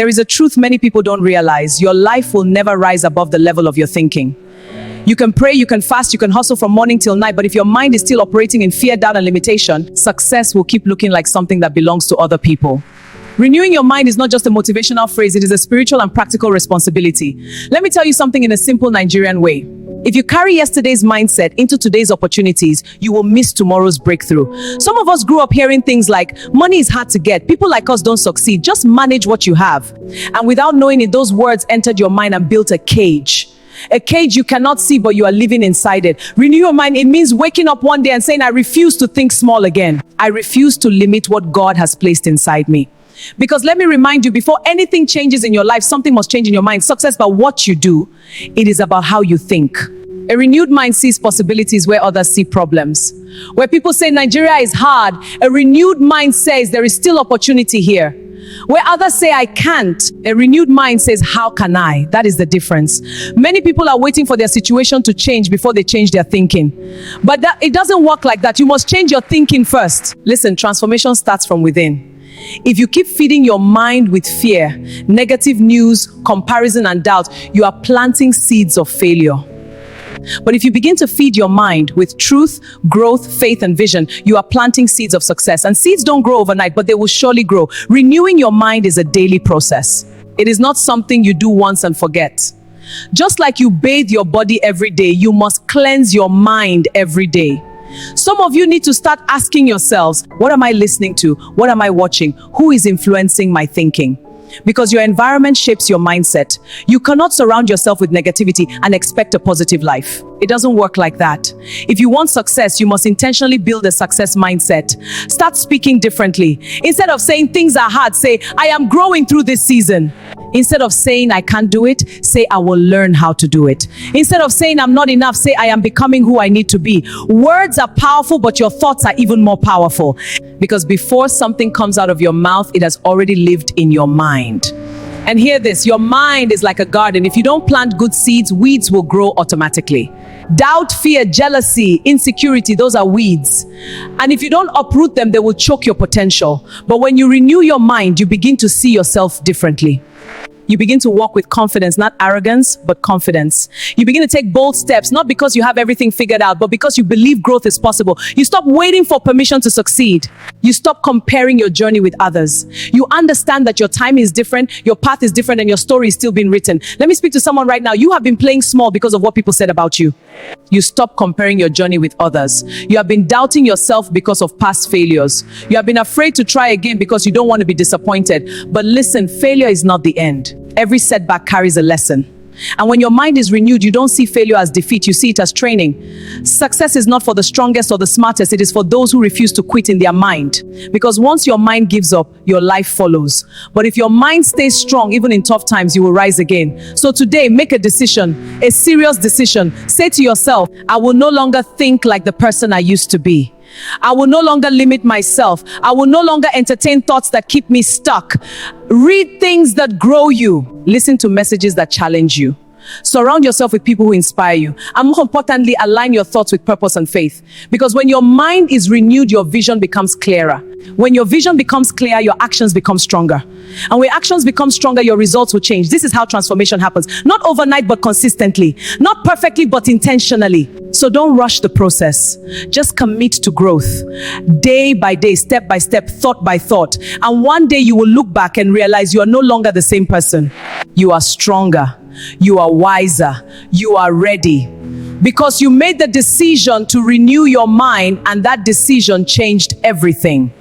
There is a truth many people don't realize. Your life will never rise above the level of your thinking. You can pray, you can fast, you can hustle from morning till night, but if your mind is still operating in fear, doubt, and limitation, success will keep looking like something that belongs to other people. Renewing your mind is not just a motivational phrase, it is a spiritual and practical responsibility. Let me tell you something in a simple Nigerian way. If you carry yesterday's mindset into today's opportunities, you will miss tomorrow's breakthrough. Some of us grew up hearing things like, money is hard to get, people like us don't succeed, just manage what you have. And without knowing it, those words entered your mind and built a cage. A cage you cannot see, but you are living inside it. Renew your mind, it means waking up one day and saying, I refuse to think small again. I refuse to limit what God has placed inside me. Because let me remind you, before anything changes in your life, something must change in your mind. Success about what you do, it is about how you think. A renewed mind sees possibilities where others see problems. Where people say Nigeria is hard, a renewed mind says there is still opportunity here. Where others say I can't, a renewed mind says how can I? That is the difference. Many people are waiting for their situation to change before they change their thinking. But it doesn't work like that. You must change your thinking first. Listen, transformation starts from within. If you keep feeding your mind with fear, negative news, comparison, and doubt, you are planting seeds of failure. But if you begin to feed your mind with truth, growth, faith, and vision, you are planting seeds of success. And seeds don't grow overnight, but they will surely grow. Renewing your mind is a daily process. It is not something you do once and forget. Just like you bathe your body every day, you must cleanse your mind every day. Some of you need to start asking yourselves, what am I listening to? What am I watching? Who is influencing my thinking? Because your environment shapes your mindset. You cannot surround yourself with negativity and expect a positive life. It doesn't work like that. If you want success, you must intentionally build a success mindset. Start speaking differently. Instead of saying things are hard, say, I am growing through this season. Instead of saying I can't do it, say I will learn how to do it. Instead of saying I'm not enough, say I am becoming who I need to be. Words are powerful, but your thoughts are even more powerful. Because before something comes out of your mouth, it has already lived in your mind. And hear this, your mind is like a garden. If you don't plant good seeds, weeds will grow automatically. Doubt, fear, jealousy, insecurity, those are weeds. And if you don't uproot them, they will choke your potential. But when you renew your mind, you begin to see yourself differently. You begin to walk with confidence, not arrogance, but confidence. You begin to take bold steps, not because you have everything figured out, but because you believe growth is possible. You stop waiting for permission to succeed. You stop comparing your journey with others. You understand that your time is different, your path is different, and your story is still being written. Let me speak to someone right now. You have been playing small because of what people said about you. You stop comparing your journey with others. You have been doubting yourself because of past failures. You have been afraid to try again because you don't want to be disappointed. But listen, failure is not the end. Every setback carries a lesson. And when your mind is renewed, you don't see failure as defeat, you see it as training. Success is not for the strongest or the smartest, it is for those who refuse to quit in their mind. Because once your mind gives up, your life follows. But if your mind stays strong, even in tough times, you will rise again. So today, make a decision, a serious decision. Say to yourself, I will no longer think like the person I used to be. I will no longer limit myself. I will no longer entertain thoughts that keep me stuck. Read things that grow you. Listen to messages that challenge you. Surround yourself with people who inspire you. And more importantly, align your thoughts with purpose and faith. Because when your mind is renewed, your vision becomes clearer. When your vision becomes clear, your actions become stronger. And when actions become stronger, your results will change. This is how transformation happens. Not overnight, but consistently. Not perfectly, but intentionally. So don't rush the process. Just commit to growth. Day by day, step by step, thought by thought. And one day you will look back and realize you are no longer the same person. You are stronger. You are wiser. You are ready. Because you made the decision to renew your mind, and that decision changed everything.